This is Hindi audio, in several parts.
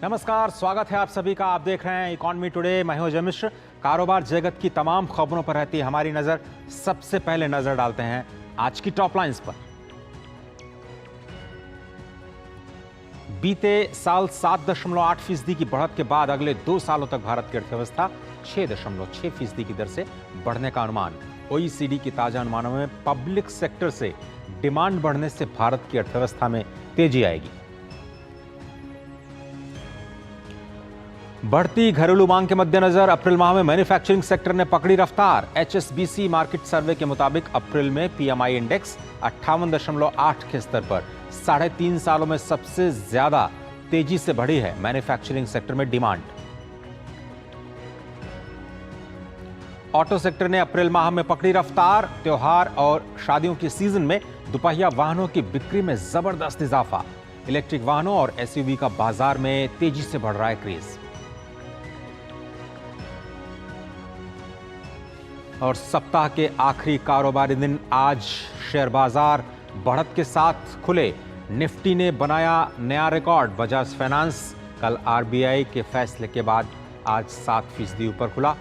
नमस्कार, स्वागत है आप सभी का। आप देख रहे हैं इकोनॉमी टुडे। मैं हूं अजय मिश्र। कारोबार जगत की तमाम खबरों पर रहती है हमारी नजर। सबसे पहले नजर डालते हैं आज की टॉप लाइंस पर। बीते साल 7.8% की बढ़त के बाद अगले 2 सालों तक भारत की अर्थव्यवस्था 6.6% की दर से बढ़ने का अनुमान। ओईसीडी की ताजा अनुमानों में पब्लिक सेक्टर से डिमांड बढ़ने से भारत की अर्थव्यवस्था में तेजी आएगी। बढ़ती घरेलू मांग के मद्देनजर अप्रैल माह में मैन्युफैक्चरिंग सेक्टर ने पकड़ी रफ्तार। एचएसबीसी मार्केट सर्वे के मुताबिक अप्रैल में पीएमआई इंडेक्स 58.8 के स्तर पर 3.5 सालों में सबसे ज्यादा तेजी से बढ़ी है मैन्युफैक्चरिंग सेक्टर में डिमांड। ऑटो सेक्टर ने अप्रैल माह में पकड़ी रफ्तार। त्योहार और शादियों के सीजन में दुपहिया वाहनों की बिक्री में जबरदस्त इजाफा। इलेक्ट्रिक वाहनों और एसयूवी का बाजार में तेजी से बढ़ रहा है क्रेज। और सप्ताह के आखिरी कारोबारी दिन आज शेयर बाजार बढ़त के साथ खुले। निफ्टी ने बनाया नया रिकॉर्ड। बजाज फाइनेंस कल आरबीआई के फैसले के बाद आज 7% ऊपर खुला।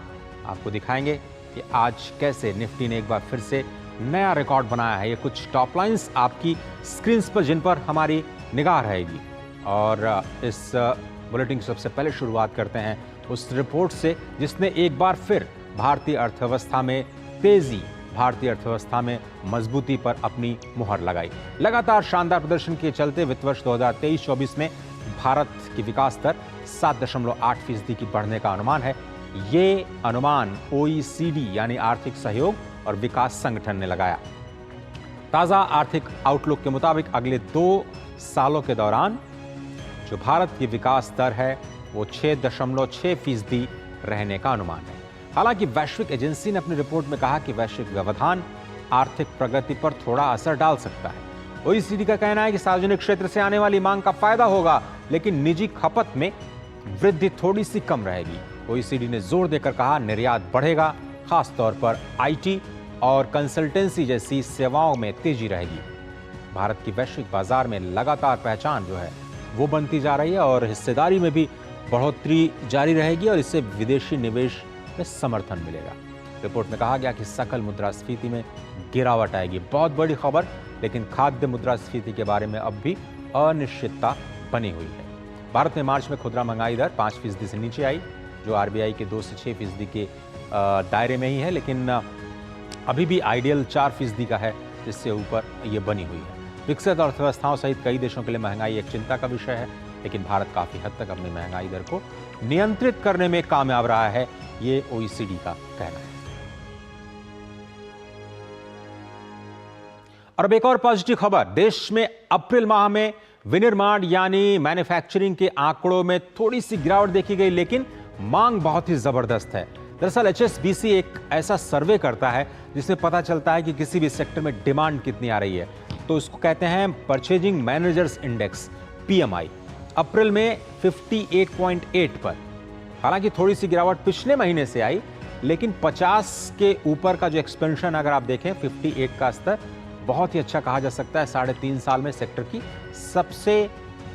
आपको दिखाएंगे कि आज कैसे निफ्टी ने एक बार फिर से नया रिकॉर्ड बनाया है। ये कुछ टॉप लाइंस आपकी स्क्रीन पर जिन पर हमारी निगाह रहेगी। और इस बुलेटिन की सबसे पहले शुरुआत करते हैं उस रिपोर्ट से जिसने एक बार फिर भारतीय अर्थव्यवस्था में तेजी, भारतीय अर्थव्यवस्था में मजबूती पर अपनी मुहर लगाई। लगातार शानदार प्रदर्शन के चलते वित्त वर्ष 2023-24 में भारत की विकास दर 7.8% की बढ़ने का अनुमान है। ये अनुमान ओईसीडी यानी आर्थिक सहयोग और विकास संगठन ने लगाया। ताजा आर्थिक आउटलुक के मुताबिक अगले 2 सालों के दौरान जो भारत की विकास दर है वो 6.6% रहने का अनुमान है। हालांकि वैश्विक एजेंसी ने अपनी रिपोर्ट में कहा कि वैश्विक व्यवधान आर्थिक प्रगति पर थोड़ा असर डाल सकता है। ओईसीडी का कहना है कि सार्वजनिक क्षेत्र से आने वाली मांग का फायदा होगा, लेकिन निजी खपत में वृद्धि थोड़ी सी कम रहेगी। ओईसीडी ने जोर देकर कहा निर्यात बढ़ेगा, खासतौर पर आईटी और कंसल्टेंसी जैसी सेवाओं में तेजी रहेगी। भारत की वैश्विक बाजार में लगातार पहचान जो है वो बनती जा रही है और हिस्सेदारी में भी बढ़ोतरी जारी रहेगी और इससे विदेशी निवेश में समर्थन मिलेगा। रिपोर्ट में कहा गया कि सकल मुद्रास्फीति में गिरावट आएगी। बहुत बड़ी खबर, लेकिन खाद्य मुद्रास्फीति के बारे में अब भी अनिश्चितता बनी हुई है। भारत में मार्च में खुदरा महंगाई दर 5% से नीचे आई, जो आरबीआई के 2 से 6% के दायरे में ही है, लेकिन अभी भी आइडियल 4% का है, जिससे ऊपर ये बनी हुई है। विकसित अर्थव्यवस्थाओं सहित कई देशों के लिए महंगाई एक चिंता का विषय है, लेकिन भारत काफी हद तक अपनी महंगाई दर को नियंत्रित करने में कामयाब रहा है, ये ओईसीडी का कहना है। और अब एक और पॉजिटिव खबर। देश में अप्रैल माह में विनिर्माण यानी मैन्युफैक्चरिंग के आंकड़ों में थोड़ी सी गिरावट देखी गई, लेकिन मांग बहुत ही जबरदस्त है। दरअसल एचएसबीसी एक ऐसा सर्वे करता है जिसमें पता चलता है कि किसी भी सेक्टर में डिमांड कितनी आ रही है। तो इसको कहते हैं परचेजिंग मैनेजर्स इंडेक्स, पीएमआई। अप्रैल में 58.8 पर। हालांकि थोड़ी सी गिरावट पिछले महीने से आई, लेकिन 50 के ऊपर का जो एक्सपेंशन अगर आप देखें 58 का स्तर बहुत ही अच्छा कहा जा सकता है। 3.5 साल में सेक्टर की सबसे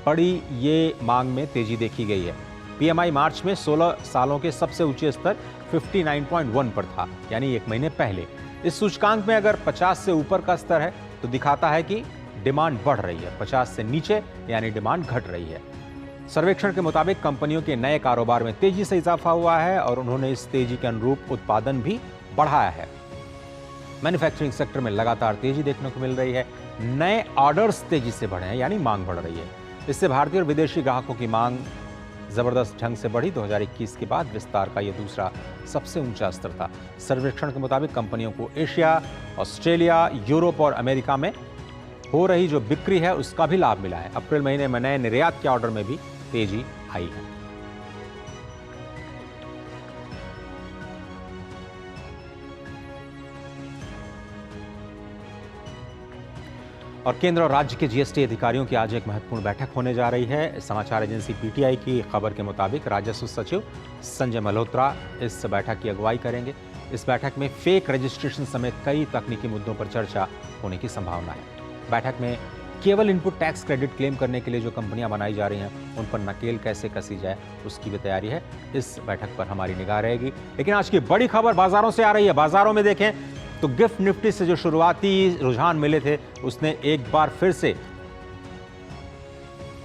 बड़ी ये मांग में तेजी देखी गई है। पीएमआई मार्च में 16 सालों के सबसे ऊंचे स्तर 59.1 पर था, यानी एक महीने पहले। इस सूचकांक में अगर 50 से ऊपर का स्तर है तो दिखाता है कि डिमांड बढ़ रही है। 50 से नीचे यानी डिमांड घट रही है। सर्वेक्षण के मुताबिक कंपनियों के नए कारोबार में तेजी से इजाफा हुआ है और उन्होंने इस तेजी के अनुरूप उत्पादन भी बढ़ाया है। मैन्युफैक्चरिंग सेक्टर में लगातार तेजी देखने को मिल रही है। नए ऑर्डर्स तेजी से बढ़े हैं, यानी मांग बढ़ रही है। इससे भारतीय और विदेशी ग्राहकों की मांग जबरदस्त ढंग से बढ़ी। 2021 के बाद विस्तार का यह दूसरा सबसे ऊंचा स्तर था। सर्वेक्षण के मुताबिक कंपनियों को एशिया, ऑस्ट्रेलिया, यूरोप और अमेरिका में हो रही जो बिक्री है उसका भी लाभ मिला है। अप्रैल महीने में नए निर्यात के ऑर्डर में भी तेजी आई है। और केंद्र और राज्य के जीएसटी अधिकारियों की आज एक महत्वपूर्ण बैठक होने जा रही है। समाचार एजेंसी पीटीआई की खबर के मुताबिक राजस्व सचिव संजय मल्होत्रा इस बैठक की अगुवाई करेंगे। इस बैठक में फेक रजिस्ट्रेशन समेत कई तकनीकी मुद्दों पर चर्चा होने की संभावना है। बैठक में केवल इनपुट टैक्स क्रेडिट क्लेम करने के लिए जो कंपनियां बनाई जा रही हैं उन पर नकेल कैसे कसी जाए उसकी भी तैयारी है। इस बैठक पर हमारी निगाह रहेगी। लेकिन आज की बड़ी खबर बाजारों से आ रही है। बाजारों में देखें तो गिफ्ट निफ्टी से जो शुरुआती रुझान मिले थे उसने एक बार फिर से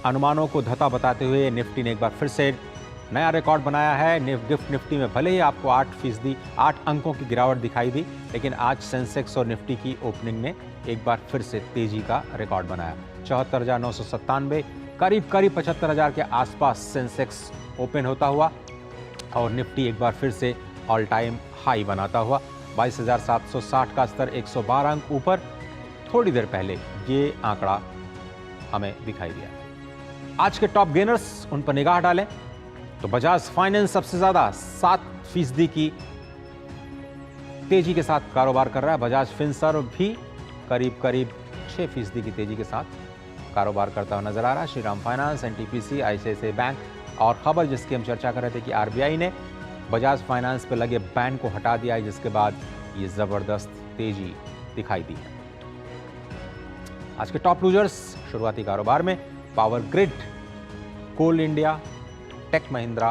अनुमानों को धता बताते हुए निफ्टी ने एक बार फिर से नया रिकॉर्ड बनाया है। गिफ्ट निफ्टी में भले ही आपको 8 अंकों की गिरावट दिखाई दी, लेकिन आज सेंसेक्स और निफ्टी की ओपनिंग ने एक बार फिर से तेजी का रिकॉर्ड बनाया। 74,997 करीब 75,000 के आसपास सेंसेक्स ओपन होता हुआ और निफ्टी एक बार फिर से ऑल टाइम हाई बनाता हुआ 22,760 का स्तर 112 अंक ऊपर। थोड़ी देर पहले ये आंकड़ा हमें दिखाई दिया। आज के टॉप गेनर्स, उन पर निगाह डालें तो बजाज फाइनेंस सबसे ज्यादा 7% की तेजी के साथ कारोबार कर रहा है। बजाज फिनसर्व भी करीब 6% की तेजी के साथ कारोबार करता हुआ नजर आ रहा है। Shriram finance, NTPC, ICICI bank और खबर जिसकी हम चर्चा कर रहे थे कि आरबीआई ने बजाज फाइनेंस पर लगे बैन को हटा दिया है, जिसके बाद ये जबरदस्त तेजी दिखाई दी है। आज के टॉप लूजर्स शुरुआती कारोबार में पावर ग्रिड, कोल इंडिया, टेक महिंद्रा,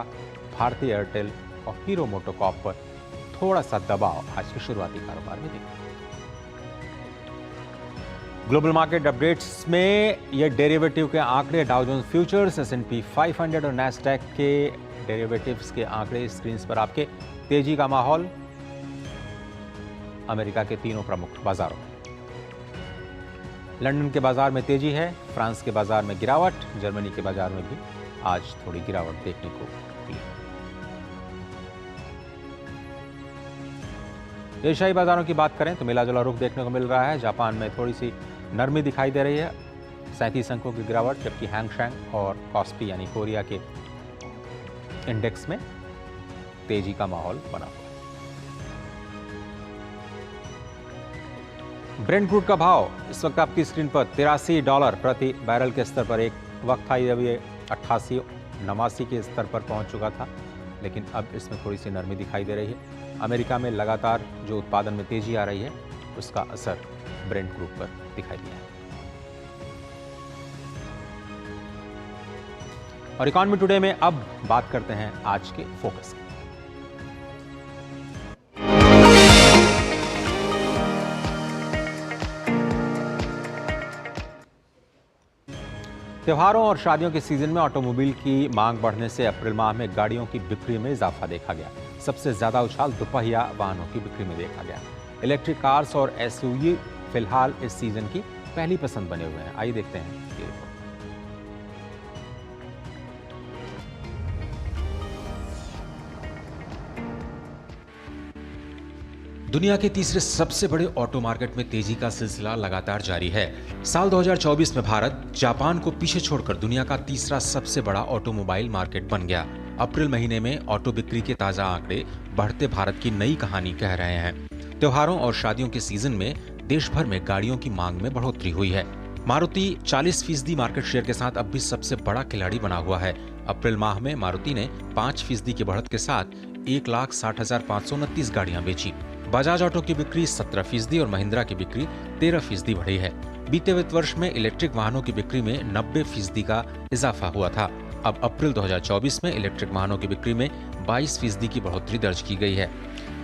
भारतीय एयरटेल और हीरो मोटोकॉर्प पर थोड़ा सा दबाव आज के शुरुआती कारोबार में दिखा। ग्लोबल मार्केट अपडेट्स में ये डेरिवेटिव के आंकड़े, डाउ जोन्स फ्यूचर्स, एस&पी 500 और नैस्डैक के डेरिवेटिव्स के आंकड़े स्क्रीन पर आपके। तेजी का माहौल अमेरिका के तीनों प्रमुख बाजारों में। लंदन के बाजार में तेजी है, फ्रांस के बाजार में गिरावट, जर्मनी के बाजार में भी आज थोड़ी गिरावट देखने को मिली। एशियाई बाजारों की बात करें तो मिला जुला रुख देखने को मिल रहा है। जापान में थोड़ी सी नरमी दिखाई दे रही है, 37 अंकों की गिरावट, जबकि हैंगसेंग और कॉस्पी यानी कोरिया के इंडेक्स में तेजी का माहौल बना हुआ है। ब्रेंट क्रूड का भाव इस वक्त आपकी स्क्रीन पर $83 प्रति बैरल के स्तर पर एक वक्त था जब ये 88-89 के स्तर पर पहुंच चुका था, लेकिन अब इसमें थोड़ी सी नरमी दिखाई दे रही है। अमेरिका में लगातार जो उत्पादन में तेजी आ रही है उसका असर ब्रेंट क्रूड पर दिखाई दिया है। और इकोनॉमी टुडे में अब बात करते हैं आज के फोकस की। त्योहारों और शादियों के सीजन में ऑटोमोबाइल की मांग बढ़ने से अप्रैल माह में गाड़ियों की बिक्री में इजाफा देखा गया। सबसे ज्यादा उछाल दुपहिया वाहनों की बिक्री में देखा गया। इलेक्ट्रिक कार्स और एसयूवी फिलहाल इस सीजन की पहली पसंद बने हुए हैं। आइए देखते हैं ये रिपोर्ट। दुनिया के तीसरे सबसे बड़े ऑटो मार्केट में तेजी का सिलसिला लगातार जारी है। साल 2024 में भारत जापान को पीछे छोड़कर दुनिया का तीसरा सबसे बड़ा ऑटोमोबाइल मार्केट बन गया। अप्रैल महीने में ऑटो बिक्री के ताजा आंकड़े बढ़ते भारत की नई कहानी कह रहे हैं। त्योहारों और शादियों के सीजन में देश भर में गाड़ियों की मांग में बढ़ोतरी हुई है। मारुति 40% मार्केट शेयर के साथ अब भी सबसे बड़ा खिलाड़ी बना हुआ है। अप्रैल माह में मारुति ने 5% की बढ़त के साथ 1,60,529 गाड़ियां बेची। बजाज ऑटो की बिक्री 17% और महिंद्रा की बिक्री 13% बढ़ी है। बीते वित्त वर्ष में इलेक्ट्रिक वाहनों की बिक्री में 90% का इजाफा हुआ था। अब अप्रैल 2024 में इलेक्ट्रिक वाहनों की बिक्री में 22% की बढ़ोतरी दर्ज की गई है।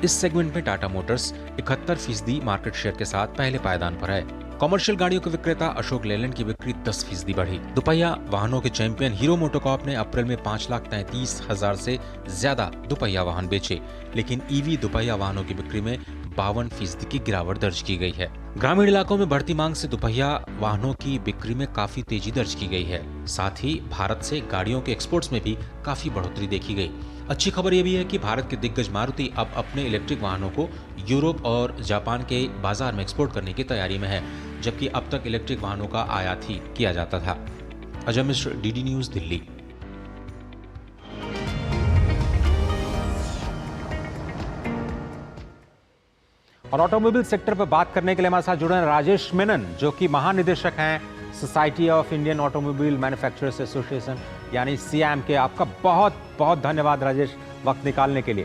इस सेगमेंट में टाटा मोटर्स 71% मार्केट शेयर के साथ पहले पायदान पर है। कॉमर्शियल गाड़ियों के विक्रेता अशोक लेलैंड की बिक्री 10% बढ़ी। दुपहिया वाहनों के चैंपियन हीरो मोटोकॉर्प ने अप्रैल में 5,33,000 से ज्यादा दुपहिया वाहन बेचे, लेकिन ईवी दुपहिया वाहनों की बिक्री में 52% की गिरावट दर्ज की गई है। ग्रामीण इलाकों में बढ़ती मांग से दुपहिया वाहनों की बिक्री में काफी तेजी दर्ज की गई है। साथ ही भारत से गाड़ियों के एक्सपोर्ट्स में भी काफी बढ़ोतरी देखी गई। अच्छी खबर यह भी है कि भारत के दिग्गज मारुति अब अपने इलेक्ट्रिक वाहनों को यूरोप और जापान के बाजार में एक्सपोर्ट करने की तैयारी में है, जबकि अब तक इलेक्ट्रिक वाहनों का आयात ही किया जाता था। Ajay Mishra, DD news, Delhi. और ऑटोमोबाइल सेक्टर पर बात करने के लिए हमारे साथ जुड़े हैं राजेश मेनन, जो कि महानिदेशक हैं society of Indian automobile manufacturers association यानी सीएम के। आपका बहुत बहुत धन्यवाद राजेश, वक्त निकालने के लिए।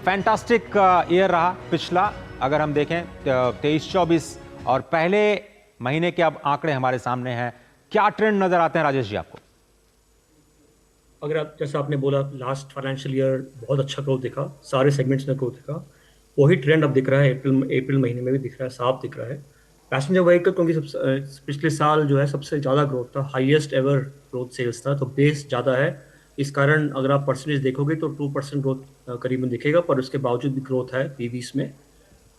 फैंटास्टिक ईयर रहा पिछला, अगर हम देखें 23-24, और पहले महीने के अब आंकड़े हमारे सामने हैं, क्या ट्रेंड नजर आते हैं राजेश जी आपको? अगर आप जैसा आपने बोला लास्ट फाइनेंशियल ईयर बहुत अच्छा ग्रोथ दिखा, सारे सेगमेंट्स में ग्रोथ दिखा। वही ट्रेंड अब दिख रहा है, अप्रैल महीने में भी दिख रहा है, साफ दिख रहा है। पैसेंजर व्हीकल क्योंकि पिछले साल जो है सबसे ज़्यादा ग्रोथ था, हाईएस्ट एवर ग्रोथ सेल्स था, तो बेस ज़्यादा है। इस कारण अगर आप परसेंटेज देखोगे तो 2% ग्रोथ करीबन दिखेगा, पर उसके बावजूद भी ग्रोथ है पीवीस में।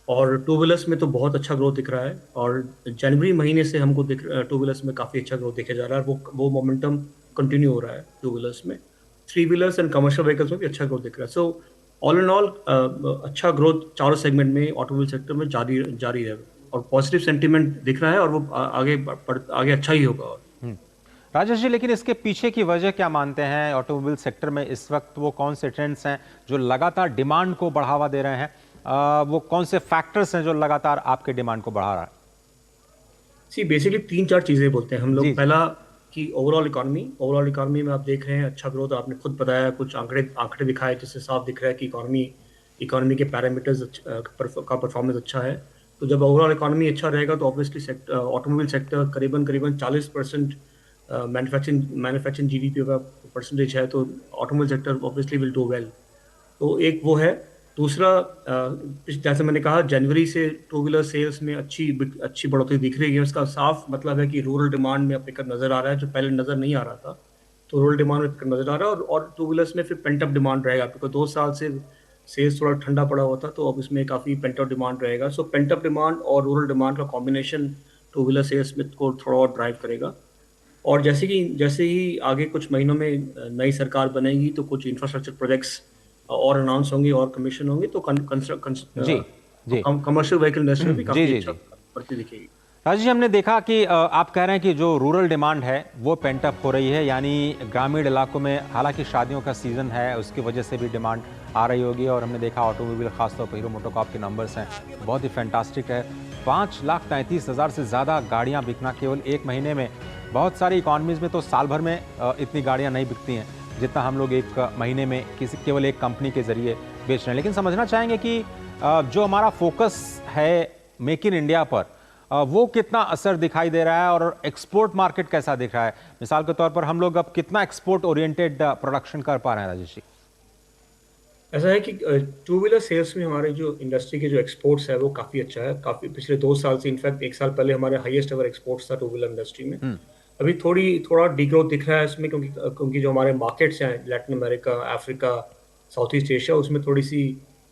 और टू व्हीलर्स में तो बहुत अच्छा ग्रोथ दिख रहा है, और जनवरी महीने से हमको टू व्हीलर्स में काफ़ी अच्छा ग्रोथ दिखा जा रहा है। वो मोमेंटम कंटिन्यू हो रहा है टू व्हीलर्स में। Three wheelers and commercial vehicles में भी अच्छा ग्रोथ दिख रहा है। सो ऑल इन ऑल अच्छा ग्रोथ चारों सेगमेंट में ऑटोमोबाइल सेक्टर में जारी जारी है, और पॉजिटिव सेंटीमेंट दिख रहा है, और वो आगे अच्छा ही होगा। और राजेश जी, लेकिन इसके पीछे की वजह क्या मानते हैं? ऑटोमोबाइल सेक्टर में इस वक्त वो कौन से ट्रेंड्स हैं जो लगातार डिमांड को बढ़ावा दे रहे हैं? वो कौन से फैक्टर्स हैं जो लगातार आपके डिमांड को बढ़ा रहा है? सी बेसिकली तीन चार चीज़ें बोलते हैं हम जी लोग। जी। पहला कि ओवरऑल इकोनॉमी में आप देख रहे हैं अच्छा ग्रोथ, आपने खुद बताया, कुछ आंकड़े आंकड़े दिखाए जिससे साफ दिख रहा है कि इकोनॉमी इकोनॉमी के पैरामीटर्स का परफॉर्मेंस अच्छा है। तो जब ओवरऑल इकोनॉमी अच्छा रहेगा तो ऑब्वियसली सेक्टर ऑटोमोबाइल सेक्टर करीबन करीबन 40% मैन्युफैक्चरिंग जीडीपी का परसेंटेज है, तो automobile sector obviously will do well. तो एक वो है। दूसरा जैसे मैंने कहा जनवरी से टू व्हीलर सेल्स में अच्छी बढ़ोतरी दिख रही है। उसका साफ मतलब है कि रूरल डिमांड में अब पिकअप नज़र आ रहा है, जो पहले नज़र नहीं आ रहा था। तो रूरल डिमांड में पिकअप नज़र आ रहा है, और टू व्हीलर्स में फिर पेंटअप डिमांड रहेगा, क्योंकि 2 साल से सेल्स थोड़ा ठंडा पड़ा हुआ था, तो अब इसमें काफ़ी पेंटअप डिमांड रहेगा। सो पेंटअप डिमांड और रूरल डिमांड का कॉम्बिनेशन टू व्हीलर सेल्स में को थोड़ा और ड्राइव करेगा। और जैसे ही आगे कुछ महीनों में नई सरकार बनेगी, तो कुछ इंफ्रास्ट्रक्चर प्रोजेक्ट्स और अनाउंस होंगे और कमीशन होंगे, तो जी जी। कमर्शियल व्हीकल इंडस्ट्री में भी जी काफ़ी जी अच्छा जी। बढ़ती दिखेगी। राजेश जी, हमने देखा कि आप कह रहे हैं कि जो रूरल डिमांड है वो पेंटअप हो रही है, यानी ग्रामीण इलाकों में हालांकि शादियों का सीज़न है उसकी वजह से भी डिमांड आ रही होगी। और हमने देखा ऑटोमोबाइल खासतौर पर हीरो मोटोकॉर्प के नंबर्स हैं बहुत ही फैंटास्टिक है। 5,33,000 से ज़्यादा गाड़ियाँ बिकना केवल एक महीने में। बहुत सारी इकॉनमीज़ में तो साल भर में इतनी गाड़ियाँ नहीं बिकती हैं जितना हम लोग एक महीने में केवल एक कंपनी के ज़रिए बेच रहे हैं। लेकिन समझना चाहेंगे कि जो हमारा फोकस है मेक इन इंडिया पर, वो कितना असर दिखाई दे रहा है और एक्सपोर्ट मार्केट कैसा दिख रहा है? मिसाल के तौर पर हम लोग अब कितना एक्सपोर्ट ओरिएंटेड प्रोडक्शन कर पा रहे हैं राजेश जी? ऐसा है कि टू व्हीलर सेल्स में हमारे जो इंडस्ट्री के जो एक्सपोर्ट्स है वो काफ़ी अच्छा है। काफ़ी पिछले 2 साल से, इनफैक्ट एक साल पहले हमारे हाईएस्ट एवर एक्सपोर्ट्स था टू व्हीलर इंडस्ट्री में। हम्म। अभी थोड़ा डिग्रोथ दिख रहा है इसमें, क्योंकि जो हमारे मार्केट्स हैं Latin America, Africa, south east Asia, उसमें थोड़ी सी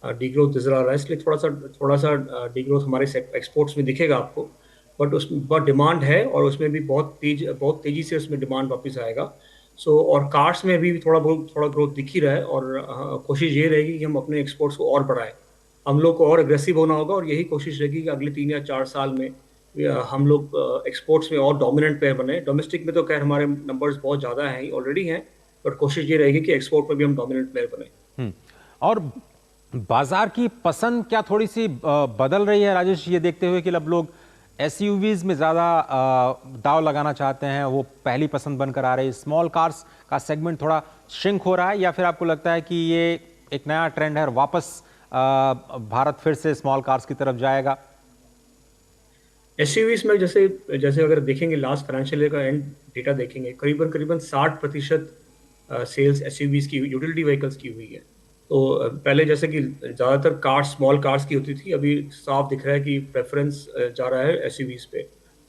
डिग्रोथ नजर आ रहा है। इसलिए थोड़ा सा डिग्रोथ हमारे एक्सपोर्ट्स में दिखेगा आपको। बट उसमें बहुत डिमांड है, और उसमें भी बहुत तेजी से उसमें डिमांड वापस आएगा। और कार्स में भी थोड़ा ग्रोथ दिख ही रहा है, और कोशिश ये रहेगी कि हम अपने एक्सपोर्ट्स को और बढ़ाएं। हम लोग को और एग्रेसिव होना होगा, और यही कोशिश रहेगी कि अगले 3 या 4 साल में हम लोग एक्सपोर्ट्स में और डोमिनेंट प्लेयर बने। डोमेस्टिक में तो खैर हमारे नंबर्स बहुत ज़्यादा हैं, ऑलरेडी हैं, बट कोशिश ये रहेगी कि एक्सपोर्ट में भी हम डोमिनेंट प्लेयर बने। और बाजार की पसंद क्या थोड़ी सी बदल रही है राजेश, ये देखते हुए कि अब लोग एसयूवीज में ज़्यादा दाव लगाना चाहते हैं, वो पहली पसंद बनकर आ रही है? स्मॉल कार्स का सेगमेंट थोड़ा श्रिंक हो रहा है, या फिर आपको लगता है कि ये एक नया ट्रेंड है और वापस भारत फिर से स्मॉल कार्स की तरफ जाएगा? एसयूवीज में जैसे जैसे अगर देखेंगे लास्ट फाइनेंशियल ईयर का एंड डेटा देखेंगे, करीबन करीबन 60% सेल्स एसयूवीज की, यूटिलिटी व्हीकल्स की हुई है। तो पहले जैसे कि ज़्यादातर कार्स स्मॉल कार्स की होती थी, अभी साफ दिख रहा है कि प्रेफरेंस जा रहा है एसयूवीज पे।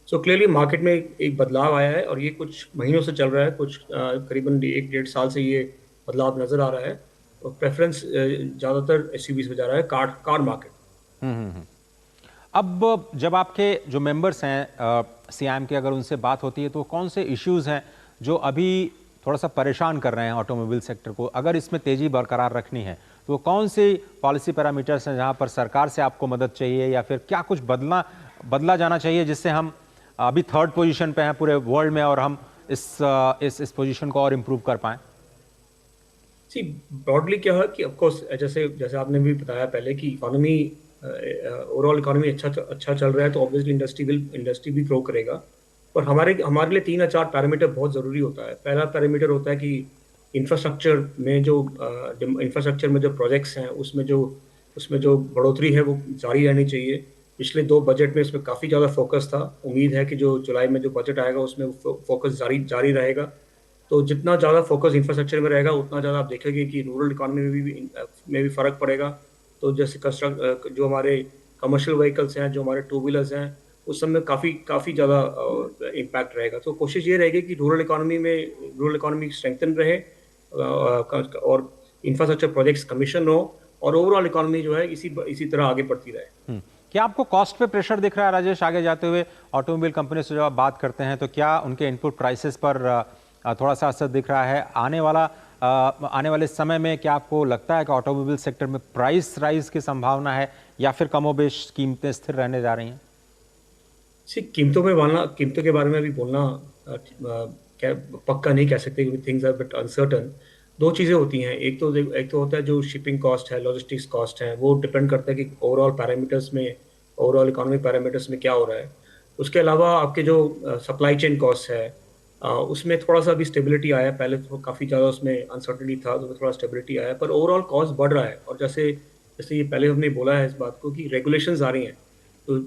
सो क्लियरली मार्केट में एक बदलाव आया है, और ये कुछ महीनों से चल रहा है, कुछ करीबन 1 डेढ़ साल से ये बदलाव नज़र आ रहा है। और प्रेफरेंस ज़्यादातर एसयूवीज में जा रहा है, कार मार्केट। हम्म। अब जब आपके जो मेंबर्स हैं सीआईएम के, अगर उनसे बात होती है तो कौन से इश्यूज हैं जो अभी थोड़ा सा परेशान कर रहे हैं ऑटोमोबाइल सेक्टर को? अगर इसमें तेजी बरकरार रखनी है तो कौन सी पॉलिसी पैरामीटर्स हैं जहां पर सरकार से आपको मदद चाहिए, या फिर क्या कुछ बदला जाना चाहिए जिससे हम अभी थर्ड पोजीशन पे हैं पूरे वर्ल्ड में और हम इस पोजीशन को और इम्प्रूव कर पाएं? सी ब्रॉडली क्या है कि ऑफकोर्स जैसे जैसे आपने भी बताया पहले कि इकोनॉमी ओवरऑल इकोनॉमी अच्छा चल रहा है, तो ऑब्वियसली इंडस्ट्री भी ग्रो करेगा। पर हमारे हमारे लिए 3 या 4 पैरामीटर बहुत ज़रूरी होता है। पहला पैरामीटर होता है कि इंफ्रास्ट्रक्चर में जो प्रोजेक्ट्स हैं, उसमें जो बढ़ोतरी है वो जारी रहनी चाहिए। पिछले 2 बजट में इसमें काफ़ी ज़्यादा फोकस था। उम्मीद है कि जो जुलाई में जो बजट आएगा उसमें फोकस जारी जारी रहेगा। तो जितना ज़्यादा फोकस इंफ्रास्ट्रक्चर में रहेगा उतना ज़्यादा आप देखेंगे कि रूरल इकोनॉमी में भी फ़र्क पड़ेगा। तो जैसे जो हमारे कमर्शियल व्हीकल्स हैं, जो हमारे टू व्हीलर्स हैं, उस सब में काफ़ी काफ़ी ज़्यादा इम्पैक्ट रहेगा। तो कोशिश ये रहेगी कि रूरल इकोनॉमी स्ट्रेंथन रहे, और इंफ्रास्ट्रक्चर प्रोजेक्ट्स कमीशन हो, और ओवरऑल इकोनॉमी जो है इसी तरह आगे बढ़ती रहे। क्या आपको कॉस्ट पे प्रेशर दिख रहा है राजेश आगे जाते हुए? ऑटोमोबाइल कंपनी से जब आप बात करते हैं तो क्या उनके इनपुट प्राइसेस पर थोड़ा सा असर दिख रहा है? आने वाले समय में क्या आपको लगता है कि ऑटोमोबाइल सेक्टर में प्राइस राइज की संभावना है, या फिर कमोबेश कीमतें स्थिर रहने जा रही हैं? कीमतों के बारे में अभी बोलना क्या पक्का नहीं कह सकते, क्योंकि थिंग्स आर बिट अनसर्टन। दो चीज़ें होती हैं, एक तो होता है जो शिपिंग कॉस्ट है, लॉजिस्टिक्स कॉस्ट है, वो डिपेंड करता है कि ओवरऑल इकोनॉमिक पैरामीटर्स में क्या हो रहा है। उसके अलावा आपके जो सप्लाई चेन कॉस्ट है, उसमें थोड़ा सा अभी स्टेबिलिटी आया है। पहले तो काफ़ी ज़्यादा उसमें अनसर्टनिटी था, तो थोड़ा स्टेबिलिटी आया है, पर ओवरऑल कॉस्ट बढ़ रहा है। और जैसे जैसे ये पहले हमने बोला है इस बात को कि रेगुलेशंस आ रही हैं, तो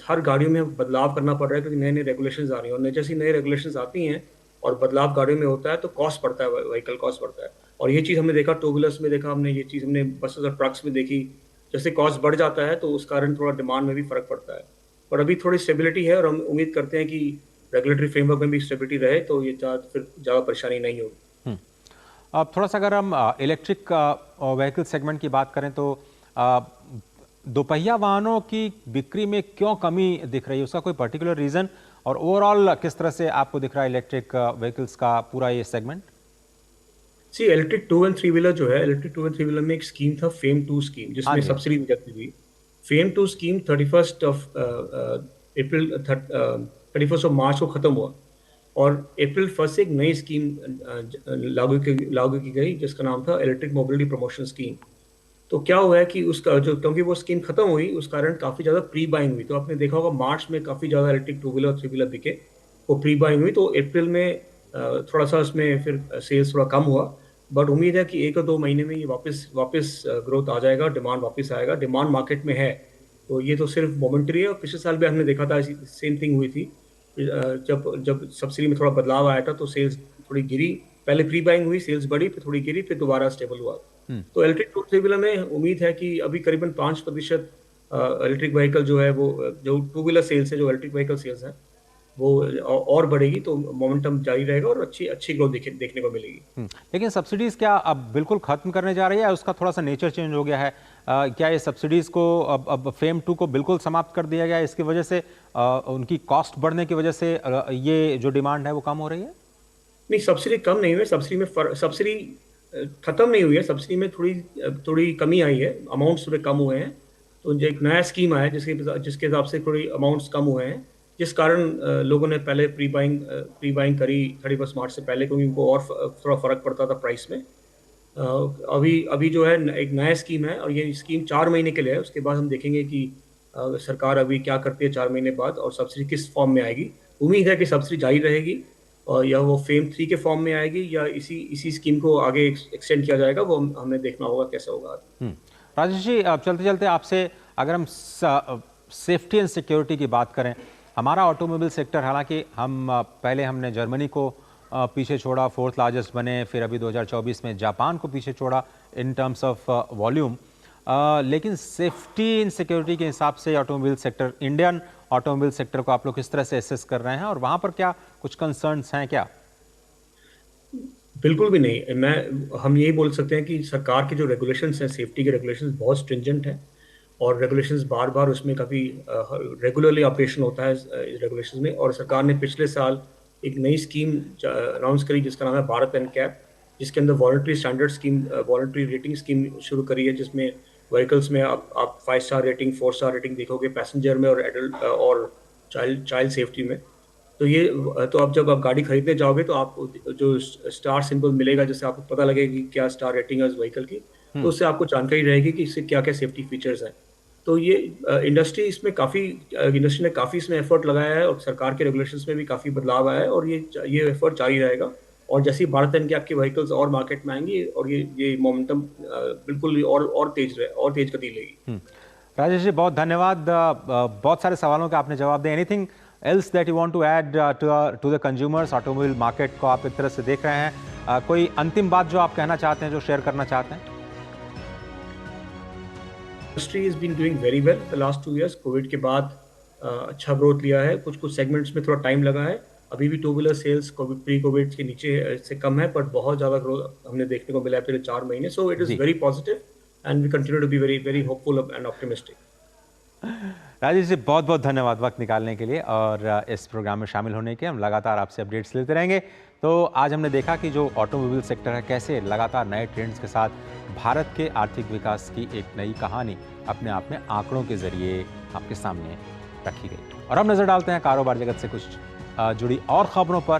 हर गाड़ियों में बदलाव करना पड़ रहा है, क्योंकि नए नए रेगुलेशंस आ रही हैं, और जैसी नए रेगुलेशंस आती हैं और बदलाव गाड़ियों में होता है तो कॉस्ट बढ़ता है, व्हीकल कॉस्ट बढ़ता है। और ये चीज़ हमने देखा, टू व्हीलर्स में देखा हमने, ये चीज़ हमने बसेस और ट्रक्स में देखी। जैसे कॉस्ट बढ़ जाता है तो उस कारण थोड़ा डिमांड में भी फ़र्क पड़ता है। पर अभी थोड़ी स्टेबिलिटी है, और हम उम्मीद करते हैं कि रेगुलेटरी फ्रेमवर्क में भी स्टेबिलिटी रहे, तो ये फिर ज़्यादा परेशानी नहीं होगी। अब थोड़ा सा अगर हम इलेक्ट्रिक व्हीकल सेगमेंट की बात करें तो अ, दोपहिया वाहनों की बिक्री में क्यों कमी दिख रही है? उसका कोई पर्टिकुलर रीजन? और ओवरऑल किस तरह से आपको दिख रहा है इलेक्ट्रिक व्हीकल्स का पूरा ये segment? Electric to and three wheeler जो है, electric to and three wheeler में एक स्कीम था, फेम टू स्कीम, हाँ जिसमें जी। सब्सिडी दी जाती थी। FAME two scheme 31 of March को खत्म हुआ, और अप्रैल 1 से एक नई स्कीम लागू की गई, जिसका नाम था इलेक्ट्रिक मोबिलिटी प्रमोशन स्कीम। तो क्या हुआ है कि उसका जो, क्योंकि वो स्कीम खत्म हुई, उस कारण काफ़ी ज़्यादा प्री बाइंग हुई। तो आपने देखा होगा मार्च में काफ़ी ज़्यादा electric two wheeler three wheeler बिके, वो प्री बाइंग हुई। तो अप्रैल में थोड़ा सा उसमें फिर सेल्स थोड़ा कम हुआ। बट उम्मीद है कि 1 और 2 महीने में ये वापस वापस ग्रोथ आ जाएगा, डिमांड वापस आएगा, डिमांड मार्केट में है। तो ये तो सिर्फ मोमेंटरी है, और पिछले साल भी हमने देखा था सेम थिंग हुई थी। जब जब सब्सिडी में थोड़ा बदलाव आया था तो सेल्स थोड़ी गिरी, पहले प्री बाइंग हुई, सेल्स बढ़ी, फिर थोड़ी गिरी, फिर दोबारा स्टेबल हुआ। तो इलेक्ट्रिक टू थ्री व्हीलर में उम्मीद है कि अभी करीबन 5% इलेक्ट्रिक व्हीकल जो है, वो जो टू व्हीलर सेल्स है, जो इलेक्ट्रिक व्हीकल सेल्स है, वो और बढ़ेगी। तो मोमेंटम जारी रहेगा, और अच्छी अच्छी ग्रोथ देखने को मिलेगी। लेकिन सब्सिडीज क्या अब बिल्कुल खत्म करने जा रही है, उसका थोड़ा सा नेचर चेंज हो गया है? क्या ये सब्सिडीज को अब फेम टू को बिल्कुल समाप्त कर दिया गया है, इसकी वजह से उनकी कॉस्ट बढ़ने की वजह से ये जो डिमांड है वो कम हो रही है? नहीं, सब्सिडी कम नहीं हुई है। सब्सिडी खत्म नहीं हुई है। सब्सिडी में थोड़ी थोड़ी कमी आई है, अमाउंट्स थोड़े कम हुए हैं। तो जो एक नया स्कीम आया है, जिसके हिसाब से थोड़ी अमाउंट्स कम हुए हैं, जिस कारण लोगों ने पहले प्री बाइंग करी 31 मार्च से पहले, क्योंकि उनको और थोड़ा फर्क पड़ता था प्राइस में। अभी अभी जो है एक नया स्कीम है, और ये स्कीम 4 महीने के लिए है। उसके बाद हम देखेंगे कि सरकार अभी क्या करती है 4 महीने बाद, और सब्सिडी किस फॉर्म में आएगी। उम्मीद है कि सब्सिडी जारी रहेगी, और या वो फेम 3 के फॉर्म में आएगी, या इसी स्कीम को आगे एक्सटेंड किया जाएगा, वो हमें देखना होगा कैसा होगा। राजेश जी, अब चलते चलते आपसे अगर हम सेफ्टी एंड सिक्योरिटी की बात करें, हमारा ऑटोमोबाइल सेक्टर, हालांकि पहले हमने जर्मनी को पीछे छोड़ा, 4th लार्जेस्ट बने, फिर अभी 2024 में जापान को पीछे छोड़ा इन टर्म्स ऑफ वॉल्यूम, लेकिन सेफ्टी एंड सिक्योरिटी के हिसाब से automobile sector, Indian automobile sector को आप लोग किस तरह से एसेस कर रहे हैं, और वहां पर क्या कुछ कंसर्न्स हैं क्या? बिल्कुल भी नहीं। हम यही बोल सकते हैं कि सरकार के जो रेगुलेशंस हैं, सेफ्टी के रेगुलेशंस बहुत स्ट्रिंजेंट हैं, और रेगुलेशंस बार बार उसमें काफ़ी रेगुलरली ऑपरेशन होता है रेगुलेशंस में। और सरकार ने पिछले साल एक नई स्कीम अनाउंस करी, जिसका नाम है भारत एंड कैप, जिसके अंदर वॉलंटरी रेटिंग स्कीम शुरू करी है, जिसमें व्हीकल्स में आप 5 स्टार रेटिंग, 4 स्टार रेटिंग देखोगे, पैसेंजर में और एडल्ट और चाइल्ड सेफ्टी में। तो अब जब आप गाड़ी खरीदने जाओगे तो आपको जो स्टार सिंबल मिलेगा, जिससे आपको पता लगेगा कि क्या स्टार रेटिंग है उस व्हीकल की, तो उससे आपको जानकारी रहेगी कि इससे क्या क्या सेफ्टी फीचर्स हैं। तो ये इंडस्ट्री ने काफ़ी इसमें एफर्ट लगाया है, और सरकार के रेगुलेशंस में भी काफ़ी बदलाव आया है, और ये एफर्ट जारी रहेगा। और जैसे ही भारत एंड कैप के व्हीकल्स और मार्केट में आएंगे, और ये मोमेंटम बिल्कुल और तेज गति लेगी। राजेश जी, बहुत धन्यवाद। बहुत सारे सवालों का आपने जवाब दिया। Anything else that you want to add to the consumers? Automobile market को आप एक तरह से देख रहे हैं, कोई अंतिम बात जो आप कहना चाहते हैं, जो शेयर करना चाहते हैं? Industry is been doing very well the last 2 years। COVID के बाद अच्छा ग्रोथ लिया है। कुछ कुछ सेगमेंट्स में थोड़ा टाइम लगा है। अभी भी two wheeler sales pre COVID के नीचे से कम है, पर बहुत ज़्यादा ग्रोथ हमने देखने को मिला है पिछले 4 महीने। सो इट इज़ जी very positive and we continue to be very very hopeful and optimistic. Rajesh ji, बहुत बहुत धन्यवाद वक्त निकालने के लिए और इस प्रोग्राम में शामिल होने के। हम लगातार आपसे अपडेट्स लेते रहेंगे। तो आज हमने देखा कि जो ऑटोमोबाइल सेक्टर है, कैसे लगातार नए ट्रेंड्स के साथ भारत के आर्थिक विकास की एक नई कहानी अपने आप में आंकड़ों के जरिए आपके सामने रखी गई। और अब नजर डालते हैं कारोबार जगत से कुछ जुड़ी और खबरों पर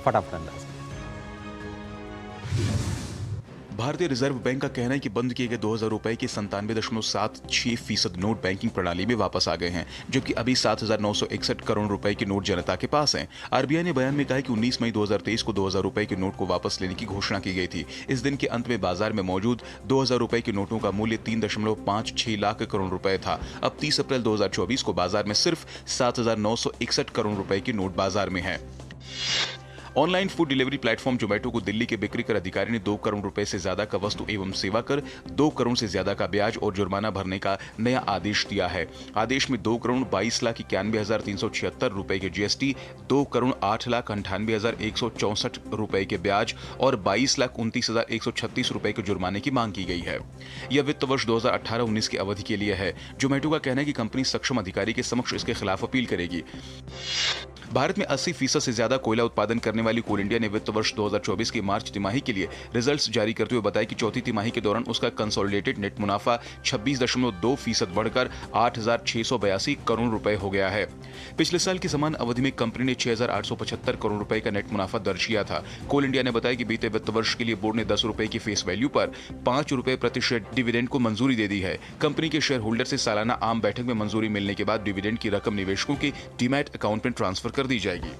फटाफट अंदाज। भारतीय रिजर्व बैंक का कहना है कि बंद किए गए 2000 रुपए के 97.76% नोट बैंकिंग प्रणाली में वापस आ गए हैं, जबकि अभी 7961 करोड़ रुपए के नोट जनता के पास हैं। आरबीआई ने बयान में कहा कि 19 मई 2023 को 2000 रुपए के नोट को वापस लेने की घोषणा की गई थी। इस दिन के अंत में बाजार में मौजूद 2000 रुपए के नोटों का मूल्य 3.56 लाख करोड़ रुपए था। अब 30 अप्रैल 2024 को बाजार में सिर्फ 7961 करोड़ रुपए के नोट बाजार में है। Online food delivery platform Zomato को दिल्ली के बिक्री कर अधिकारी ने 2 करोड़ रुपए से ज्यादा का वस्तु एवं सेवा कर, 2 करोड़ से ज्यादा का ब्याज और जुर्माना भरने का नया आदेश दिया है। आदेश में 2 करोड़ 22,91,376 रुपए के जीएसटी, 2 करोड़ 8,98,164 रुपए के ब्याज और 22,29,136 रुपए के जुर्माने की मांग की गई है। यह वित्त वर्ष 2018-19 की अवधि के लिए है। जोमेटो का कहना है कि कंपनी सक्षम अधिकारी के समक्ष इसके खिलाफ अपील करेगी। भारत में 80% से ज्यादा कोयला उत्पादन करने वाली कोल इंडिया ने वित्त वर्ष 2024 की मार्च तिमाही के लिए रिजल्ट्स जारी करते हुए बताया कि चौथी तिमाही के दौरान उसका कंसोलिडेटेड नेट मुनाफा 26.2% बढ़कर 8,682 करोड़ रुपए हो गया है। पिछले साल की समान अवधि में कंपनी ने 6,875 करोड़ रुपए का नेट मुनाफा दर्ज किया था। कोल इंडिया ने बताया कि बीते वित्त वर्ष के लिए बोर्ड ने 10 रुपए की फेस वैल्यू पर 5 रुपए प्रति शेयर डिविडेंड को मंजूरी दे दी है। कंपनी के शेयर होल्डर से सालाना आम बैठक में मंजूरी मिलने के बाद डिविडेंड की रकम निवेशकों के डीमैट अकाउंट में ट्रांसफर कर दी जाएगी।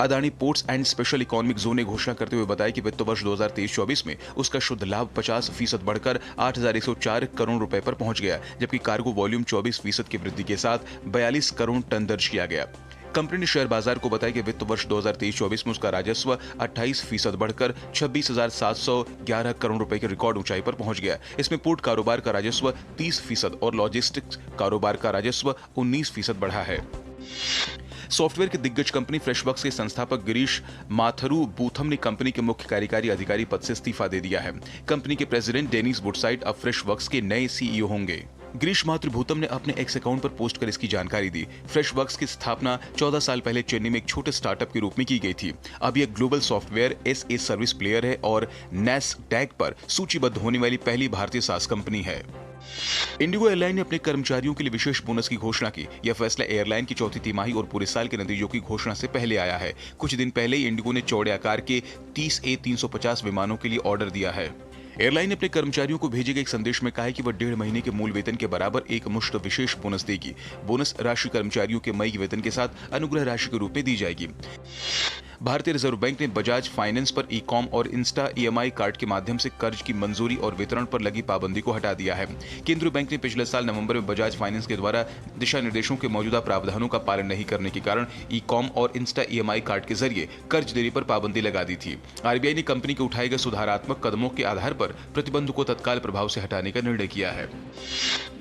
Adani ports and special economic zone ने घोषणा करते हुए बताया कि वित्त वर्ष 2023-24 में उसका शुद्ध लाभ 50% बढ़कर 8,104 करोड़ रुपए पर पहुंच गया, जबकि कार्गो वॉल्यूम 24% की वृद्धि के साथ 42 करोड़ टन दर्ज किया गया। कंपनी ने शेयर बाजार को बताया कि वित्त वर्ष 2023-24 में उसका राजस्व 28% बढ़कर 26,711 करोड़ रुपए की रिकॉर्ड ऊंचाई पर पहुंच गया। इसमें पोर्ट कारोबार का राजस्व 30% और लॉजिस्टिक्स कारोबार का राजस्व 19% बढ़ा है। सॉफ्टवेयर की दिग्गज कंपनी फ्रेशवर्क्स के संस्थापक गिरीश माथुरुबूथम ने कंपनी के मुख्य कार्यकारी अधिकारी पद से इस्तीफा दे दिया है। कंपनी के प्रेसिडेंट डेनिस वुडसाइड अब फ्रेशवर्क्स के नए सीईओ होंगे। गिरीश माथुरुबूथम ने अपने एक्स अकाउंट पर पोस्ट कर इसकी जानकारी दी। फ्रेशवर्क्स की स्थापना 14 साल पहले चेन्नई में एक छोटे स्टार्टअप के रूप में की गई थी। अब यह global software as a service player है और नैस्डैक पर सूचीबद्ध होने वाली पहली भारतीय सास कंपनी है। इंडिगो एयरलाइन ने अपने कर्मचारियों के लिए विशेष बोनस की घोषणा की। यह फैसला एयरलाइन की चौथी तिमाही और पूरे साल के नतीजों की घोषणा से पहले आया है। कुछ दिन पहले ही इंडिगो ने चौड़े आकार के 30 A350 विमानों के लिए ऑर्डर दिया है। एयरलाइन ने अपने कर्मचारियों को भेजे गए एक संदेश में कहा है कि वह 1.5 महीने के मूल वेतन के बराबर एक मुश्त विशेष बोनस देगी। बोनस राशि कर्मचारियों के मई के वेतन के साथ अनुग्रह राशि के रूप में दी जाएगी। भारतीय रिजर्व बैंक ने बजाज फाइनेंस पर ई-कॉम और इंस्टा ईएमआई कार्ड के माध्यम से कर्ज की मंजूरी और वितरण पर लगी पाबंदी को हटा दिया है। केंद्रीय बैंक ने पिछले साल नवंबर में बजाज फाइनेंस के द्वारा दिशा निर्देशों के मौजूदा प्रावधानों का पालन नहीं करने के कारण ई-कॉम और इंस्टा ईएमआई कार्ड के जरिए कर्ज देने पर पाबंदी लगा दी थी। आरबीआई ने कंपनी के उठाए गए सुधारात्मक कदमों के आधार पर प्रतिबंध को तत्काल प्रभाव से हटाने का निर्णय किया है।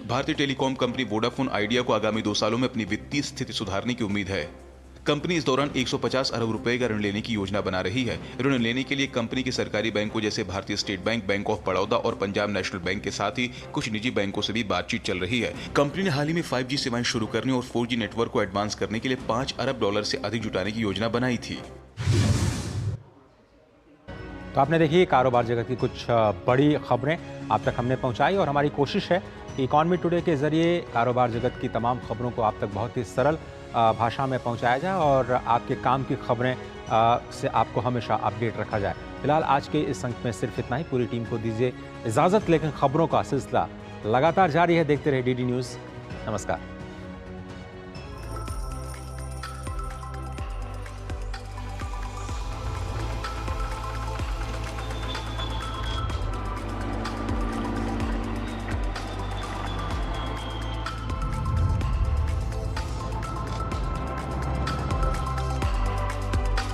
भारतीय टेलीकॉम कंपनी वोडाफोन आइडिया को आगामी 2 सालों में अपनी वित्तीय स्थिति सुधारने की उम्मीद है। कंपनी इस दौरान 150 अरब रुपए का ऋण लेने की योजना बना रही है। ऋण लेने के लिए कंपनी के सरकारी बैंकों जैसे भारतीय state bank, bank of Baroda और पंजाब नेशनल बैंक के साथ ही कुछ निजी बैंकों से भी बातचीत चल रही है। कंपनी ने हाल ही में 5G सेवाएं शुरू करने और 4G नेटवर्क को एडवांस करने के लिए $5 अरब से अधिक जुटाने की योजना बनाई थी। तो आपने देखी कारोबार जगत की कुछ बड़ी खबरें आप तक हमने पहुंचाई और हमारी कोशिश है कि इकॉनमी टुडे के जरिए कारोबार जगत की तमाम खबरों को आप तक बहुत ही सरल भाषा में पहुंचाया जाए और आपके काम की खबरें से आपको हमेशा अपडेट रखा जाए। फिलहाल आज के इस अंक में सिर्फ इतना ही। पूरी टीम को दीजिए इजाज़त, लेकिन खबरों का सिलसिला लगातार जारी है। देखते रहिए डीडी न्यूज़। नमस्कार।